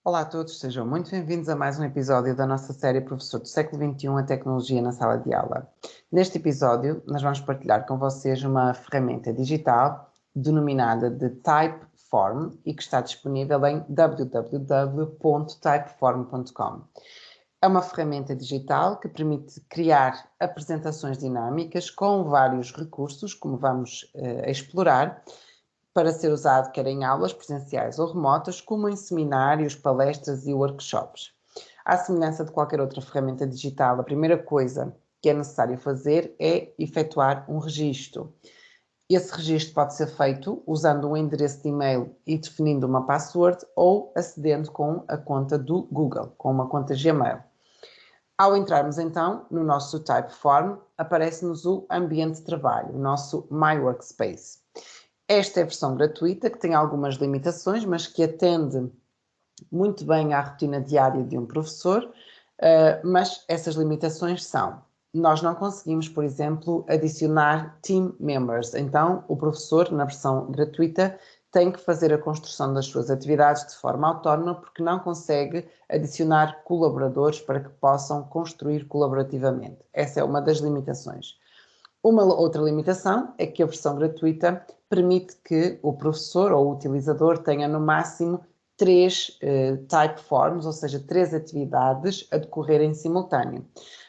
Olá a todos, sejam muito bem-vindos a mais um episódio da nossa série Professor do Século XXI, a Tecnologia na Sala de Aula. Neste episódio, nós vamos partilhar com vocês uma ferramenta digital denominada de Typeform e que está disponível em www.typeform.com. É uma ferramenta digital que permite criar apresentações dinâmicas com vários recursos, como vamos explorar, para ser usado quer em aulas presenciais ou remotas, como em seminários, palestras e workshops. À semelhança de qualquer outra ferramenta digital, a primeira coisa que é necessário fazer é efetuar um registro. Esse registro pode ser feito usando um endereço de e-mail e definindo uma password ou acedendo com a conta do Google, com uma conta Gmail. Ao entrarmos então no nosso Typeform, aparece-nos o ambiente de trabalho, o nosso My Workspace. Esta é a versão gratuita, que tem algumas limitações, mas que atende muito bem à rotina diária de um professor, mas essas limitações são: nós não conseguimos, por exemplo, adicionar team members. Então, o professor, na versão gratuita, tem que fazer a construção das suas atividades de forma autónoma, porque não consegue adicionar colaboradores para que possam construir colaborativamente. Essa é uma das limitações. Uma outra limitação é que a versão gratuita permite que o professor ou o utilizador tenha no máximo 3 typeforms, ou seja, 3 atividades a decorrer em simultâneo.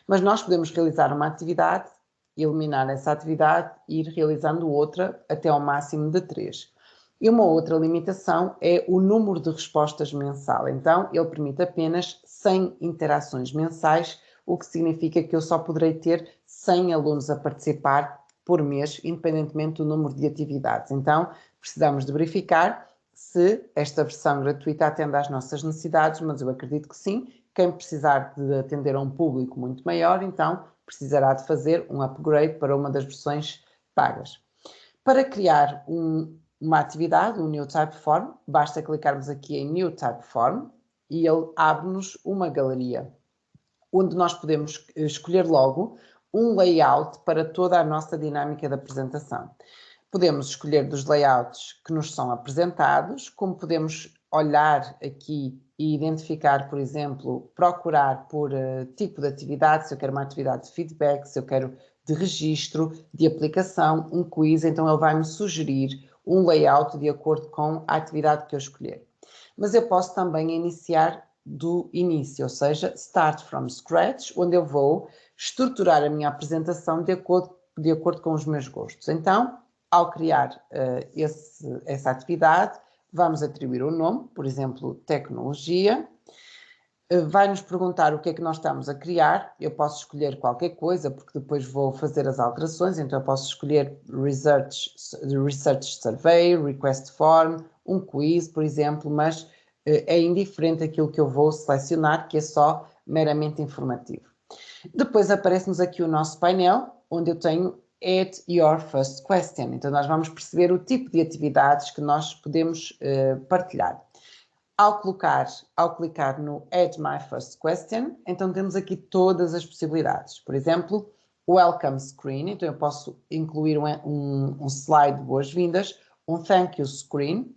Mas nós podemos realizar uma atividade, eliminar essa atividade e ir realizando outra até ao máximo de 3. E uma outra limitação é o número de respostas mensal. Então, ele permite apenas 100 interações mensais, o que significa que eu só poderei ter 100 alunos a participar por mês, independentemente do número de atividades. Então, precisamos de verificar se esta versão gratuita atende às nossas necessidades, mas eu acredito que sim. Quem precisar de atender a um público muito maior, então precisará de fazer um upgrade para uma das versões pagas. Para criar uma atividade, um New Typeform, basta clicarmos aqui em New Typeform e ele abre-nos uma galeria, onde nós podemos escolher logo um layout para toda a nossa dinâmica de apresentação. Podemos escolher dos layouts que nos são apresentados, como podemos olhar aqui e identificar, por exemplo, procurar por tipo de atividade, se eu quero uma atividade de feedback, se eu quero de registro, de aplicação, um quiz, então ele vai-me sugerir um layout de acordo com a atividade que eu escolher. Mas eu posso também iniciar do início, ou seja, start from scratch, onde eu vou estruturar a minha apresentação de acordo com os meus gostos. Então, ao criar essa atividade, vamos atribuir um nome, por exemplo, tecnologia. Vai-nos perguntar o que é que nós estamos a criar. Eu posso escolher qualquer coisa, porque depois vou fazer as alterações. Então, eu posso escolher Research Survey, Request Form, um quiz, por exemplo, mas é indiferente aquilo que eu vou selecionar, que é só meramente informativo. Depois aparece-nos aqui o nosso painel, onde eu tenho Add Your First Question. Então, nós vamos perceber o tipo de atividades que nós podemos partilhar. Ao clicar no Add My First Question, então temos aqui todas as possibilidades. Por exemplo, Welcome Screen, então eu posso incluir um slide de boas-vindas, um Thank You Screen,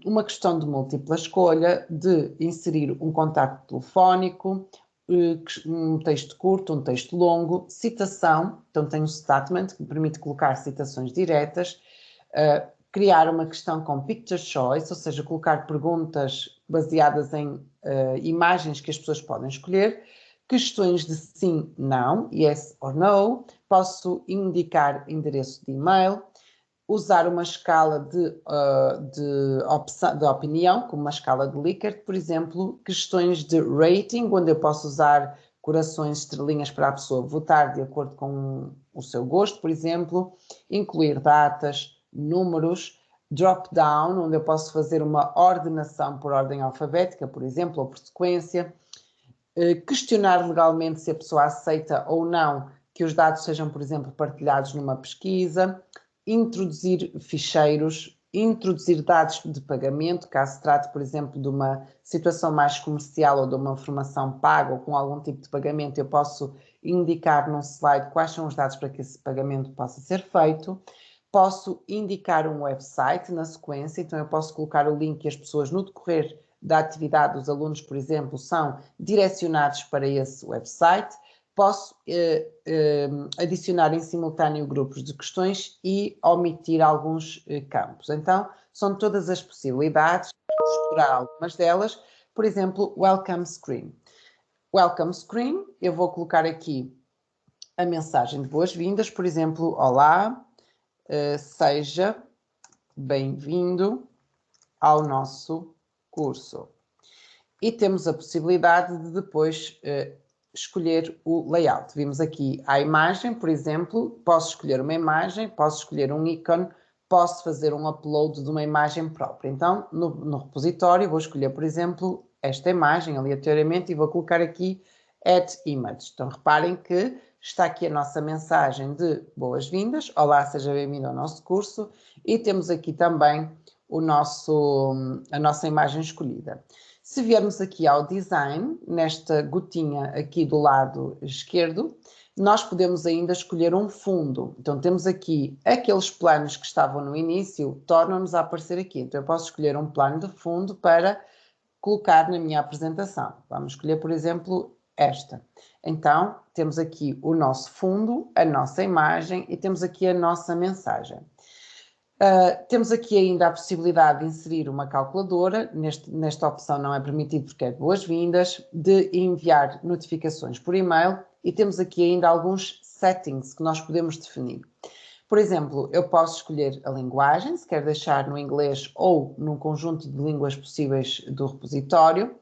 uma questão de múltipla escolha, de inserir um contacto telefónico, um texto curto, um texto longo, citação, então tem um statement que me permite colocar citações diretas, criar uma questão com picture choice, ou seja, colocar perguntas baseadas em imagens que as pessoas podem escolher, questões de sim, não, yes or no, posso indicar endereço de e-mail, usar uma escala de opinião, como uma escala de Likert, por exemplo, questões de rating, onde eu posso usar corações, estrelinhas para a pessoa votar de acordo com o seu gosto, por exemplo, incluir datas, números, drop-down, onde eu posso fazer uma ordenação por ordem alfabética, por exemplo, ou por sequência, questionar legalmente se a pessoa aceita ou não que os dados sejam, por exemplo, partilhados numa pesquisa, introduzir ficheiros, introduzir dados de pagamento, caso se trate, por exemplo, de uma situação mais comercial ou de uma formação paga ou com algum tipo de pagamento, eu posso indicar num slide quais são os dados para que esse pagamento possa ser feito. Posso indicar um website na sequência, então eu posso colocar o link e as pessoas no decorrer da atividade dos alunos, por exemplo, são direcionados para esse website. Posso adicionar em simultâneo grupos de questões e omitir alguns campos. Então, são todas as possibilidades, explorar algumas delas. Por exemplo, Welcome Screen. Welcome Screen, eu vou colocar aqui a mensagem de boas-vindas, por exemplo, olá, seja bem-vindo ao nosso curso. E temos a possibilidade de depois escolher o layout. Vimos aqui a imagem, por exemplo, posso escolher uma imagem, posso escolher um ícone, posso fazer um upload de uma imagem própria. Então, no repositório, vou escolher, por exemplo, esta imagem aleatoriamente e vou colocar aqui Add Image. Então, reparem que está aqui a nossa mensagem de boas-vindas. Olá, seja bem-vindo ao nosso curso. E temos aqui também a nossa imagem escolhida. Se viermos aqui ao design, nesta gotinha aqui do lado esquerdo, nós podemos ainda escolher um fundo. Então, temos aqui aqueles planos que estavam no início, tornam-nos a aparecer aqui. Então, eu posso escolher um plano de fundo para colocar na minha apresentação. Vamos escolher, por exemplo, esta. Então, temos aqui o nosso fundo, a nossa imagem e temos aqui a nossa mensagem. Temos aqui ainda a possibilidade de inserir uma calculadora, nesta opção não é permitido porque é de boas-vindas, de enviar notificações por e-mail e temos aqui ainda alguns settings que nós podemos definir. Por exemplo, eu posso escolher a linguagem, se quer deixar no inglês ou num conjunto de línguas possíveis do repositório.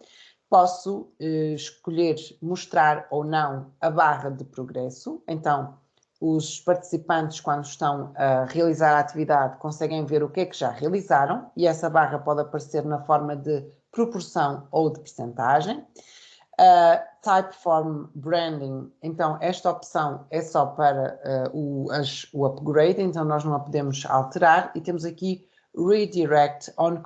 Posso escolher mostrar ou não a barra de progresso, então os participantes, quando estão a realizar a atividade, conseguem ver o que é que já realizaram e essa barra pode aparecer na forma de proporção ou de percentagem. Typeform Branding, então esta opção é só para o upgrade, então nós não a podemos alterar e temos aqui Redirect on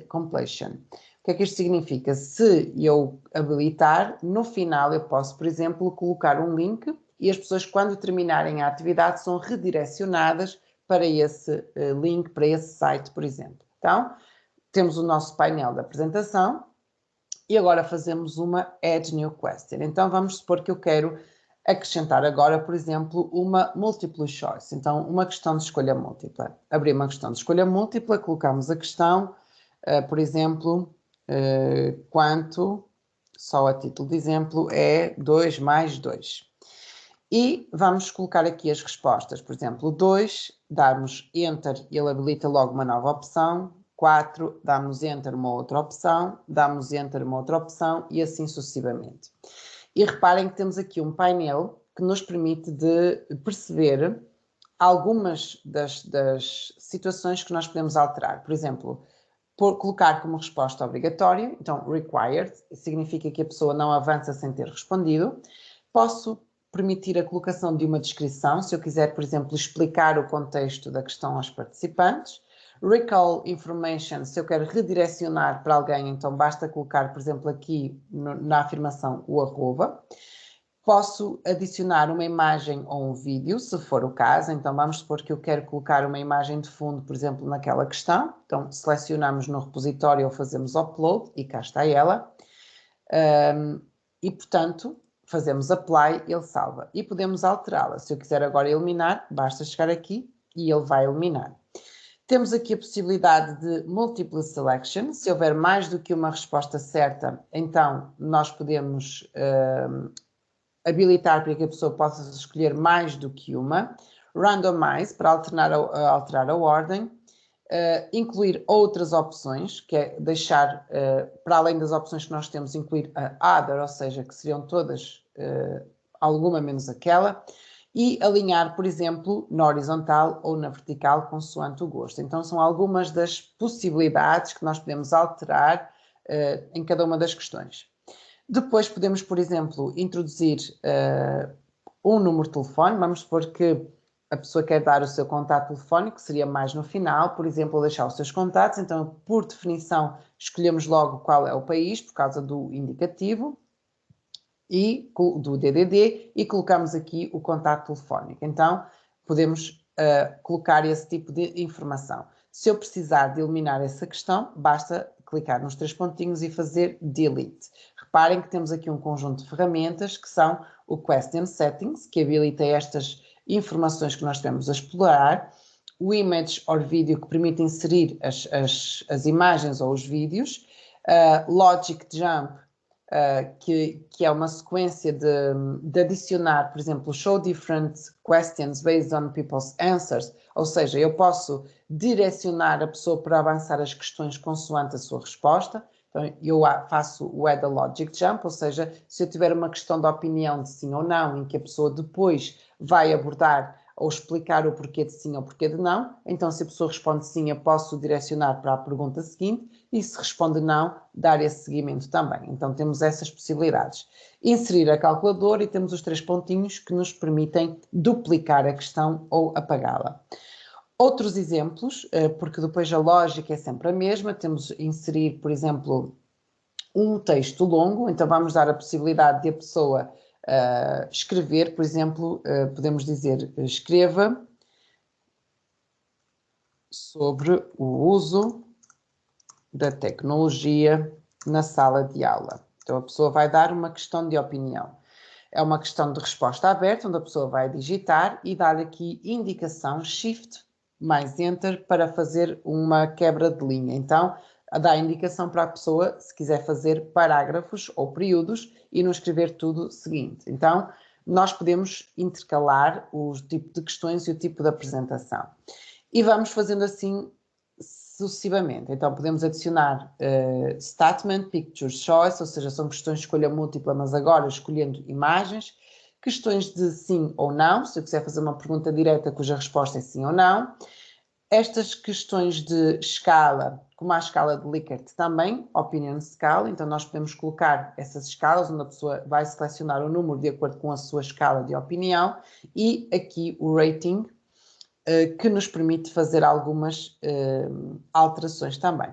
Completion. O que é que isto significa? Se eu habilitar, no final eu posso, por exemplo, colocar um link e as pessoas, quando terminarem a atividade, são redirecionadas para esse link, para esse site, por exemplo. Então, temos o nosso painel de apresentação e agora fazemos uma Add New Question. Então, vamos supor que eu quero acrescentar agora, por exemplo, uma Multiple Choice. Então, uma questão de escolha múltipla. Abrir uma questão de escolha múltipla, colocamos a questão, por exemplo, quanto, só a título de exemplo, é 2 mais 2. E vamos colocar aqui as respostas. Por exemplo, 2, damos Enter e ele habilita logo uma nova opção. 4, damos Enter uma outra opção. Damos Enter uma outra opção e assim sucessivamente. E reparem que temos aqui um painel que nos permite de perceber algumas das situações que nós podemos alterar. Por exemplo, colocar como resposta obrigatória, então required, significa que a pessoa não avança sem ter respondido. Posso permitir a colocação de uma descrição, se eu quiser, por exemplo, explicar o contexto da questão aos participantes. Recall information, se eu quero redirecionar para alguém, então basta colocar, por exemplo, aqui na afirmação o arroba. Posso adicionar uma imagem ou um vídeo, se for o caso. Então, vamos supor que eu quero colocar uma imagem de fundo, por exemplo, naquela questão. Então, selecionamos no repositório ou fazemos upload e cá está ela. E, portanto, fazemos apply, ele salva. E podemos alterá-la. Se eu quiser agora eliminar, basta chegar aqui e ele vai eliminar. Temos aqui a possibilidade de multiple selection. Se houver mais do que uma resposta certa, então nós podemos habilitar para que a pessoa possa escolher mais do que uma. Randomize, para alterar a ordem. Incluir outras opções, que é deixar, para além das opções que nós temos, incluir a other, ou seja, que seriam todas, alguma menos aquela, e alinhar, por exemplo, na horizontal ou na vertical, consoante o gosto. Então, são algumas das possibilidades que nós podemos alterar em cada uma das questões. Depois podemos, por exemplo, introduzir um número de telefone. Vamos supor que a pessoa quer dar o seu contato telefónico, que seria mais no final, por exemplo, deixar os seus contatos. Então, por definição, escolhemos logo qual é o país, por causa do indicativo e do DDD, e colocamos aqui o contato telefónico. Então, podemos colocar esse tipo de informação. Se eu precisar de eliminar essa questão, basta clicar nos 3 pontinhos e fazer Delete. Reparem que temos aqui um conjunto de ferramentas que são o Question Settings, que habilita estas informações que nós temos a explorar, o Image or Video, que permite inserir as imagens ou os vídeos, Logic Jump, que é uma sequência de adicionar, por exemplo, show different questions based on people's answers, ou seja, eu posso direcionar a pessoa para avançar as questões consoante a sua resposta. Então, eu faço o Add a Logic Jump, ou seja, se eu tiver uma questão de opinião de sim ou não, em que a pessoa depois vai abordar ou explicar o porquê de sim ou porquê de não, então se a pessoa responde sim, eu posso direcionar para a pergunta seguinte, e se responde não, dar esse seguimento também. Então temos essas possibilidades. Inserir a calculadora e temos os 3 pontinhos que nos permitem duplicar a questão ou apagá-la. Outros exemplos, porque depois a lógica é sempre a mesma, temos inserir, por exemplo, um texto longo, então vamos dar a possibilidade de a pessoa escrever, por exemplo, podemos dizer, escreva sobre o uso da tecnologia na sala de aula. Então a pessoa vai dar uma questão de opinião. É uma questão de resposta aberta, onde a pessoa vai digitar e dar aqui indicação Shift mais Enter para fazer uma quebra de linha. Então, dá a indicação para a pessoa, se quiser fazer parágrafos ou períodos e não escrever tudo seguinte. Então, nós podemos intercalar o tipo de questões e o tipo de apresentação. E vamos fazendo assim sucessivamente. Então, podemos adicionar statement, picture choice, ou seja, são questões de escolha múltipla, mas agora escolhendo imagens, questões de sim ou não, se eu quiser fazer uma pergunta direta cuja resposta é sim ou não. Estas questões de escala, como a escala de Likert também, opinion scale, então nós podemos colocar essas escalas, onde a pessoa vai selecionar o número de acordo com a sua escala de opinião, e aqui o rating, que nos permite fazer algumas alterações também.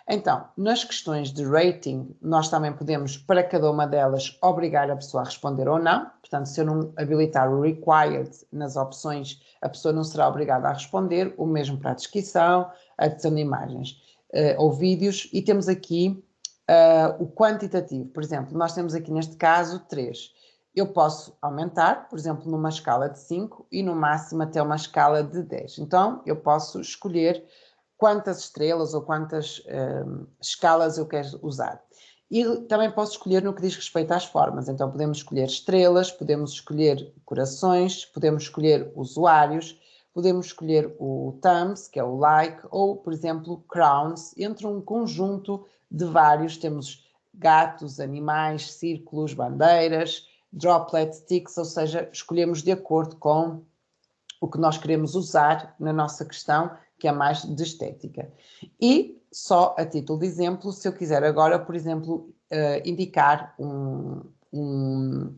Então, nas questões de rating, nós também podemos, para cada uma delas, obrigar a pessoa a responder ou não. Portanto, se eu não habilitar o required nas opções, a pessoa não será obrigada a responder. O mesmo para a descrição, a adição de imagens ou vídeos. E temos aqui o quantitativo. Por exemplo, nós temos aqui neste caso 3. Eu posso aumentar, por exemplo, numa escala de 5 e no máximo até uma escala de 10. Então, eu posso escolher quantas estrelas ou quantas escalas eu quero usar. E também posso escolher no que diz respeito às formas. Então, podemos escolher estrelas, podemos escolher corações, podemos escolher usuários, podemos escolher o thumbs, que é o like, ou, por exemplo, crowns, entre um conjunto de vários. Temos gatos, animais, círculos, bandeiras, droplet sticks, ou seja, escolhemos de acordo com o que nós queremos usar na nossa questão, que é mais de estética. E, só a título de exemplo, se eu quiser agora, por exemplo, indicar um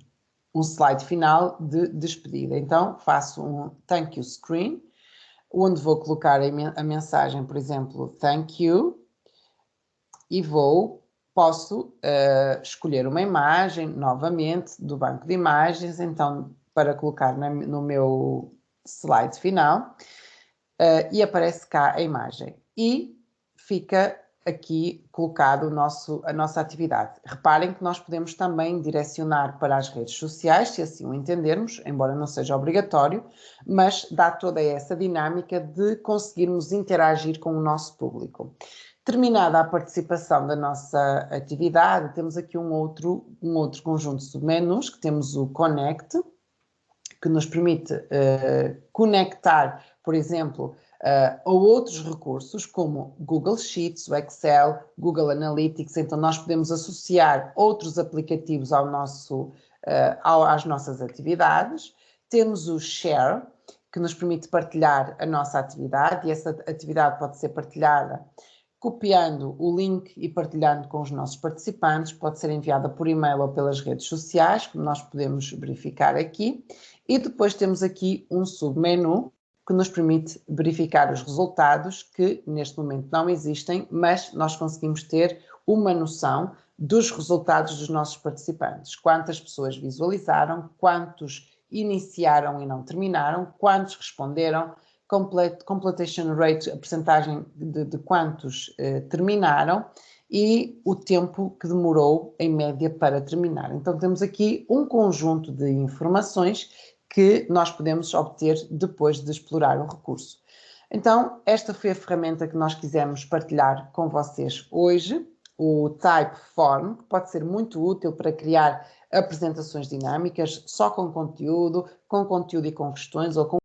slide final de despedida. Então, faço um thank you screen, onde vou colocar a mensagem, por exemplo, thank you, e posso escolher uma imagem, novamente, do banco de imagens, então, para colocar no meu slide final, e aparece cá a imagem. E fica aqui colocado a nossa atividade. Reparem que nós podemos também direcionar para as redes sociais, se assim o entendermos, embora não seja obrigatório, mas dá toda essa dinâmica de conseguirmos interagir com o nosso público. Terminada a participação da nossa atividade, temos aqui um outro conjunto de submenus, que temos o Connect, que nos permite conectar, por exemplo, a outros recursos, como Google Sheets, o Excel, Google Analytics. Então, nós podemos associar outros aplicativos às nossas atividades. Temos o Share, que nos permite partilhar a nossa atividade, e essa atividade pode ser partilhada copiando o link e partilhando com os nossos participantes, pode ser enviada por e-mail ou pelas redes sociais, como nós podemos verificar aqui. E depois temos aqui um submenu que nos permite verificar os resultados, que neste momento não existem, mas nós conseguimos ter uma noção dos resultados dos nossos participantes. Quantas pessoas visualizaram, quantos iniciaram e não terminaram, quantos responderam, completion rate, a percentagem de quantos terminaram, e o tempo que demorou, em média, para terminar. Então, temos aqui um conjunto de informações que nós podemos obter depois de explorar o recurso. Então, esta foi a ferramenta que nós quisemos partilhar com vocês hoje, o Typeform, que pode ser muito útil para criar apresentações dinâmicas, só com conteúdo e com questões ou com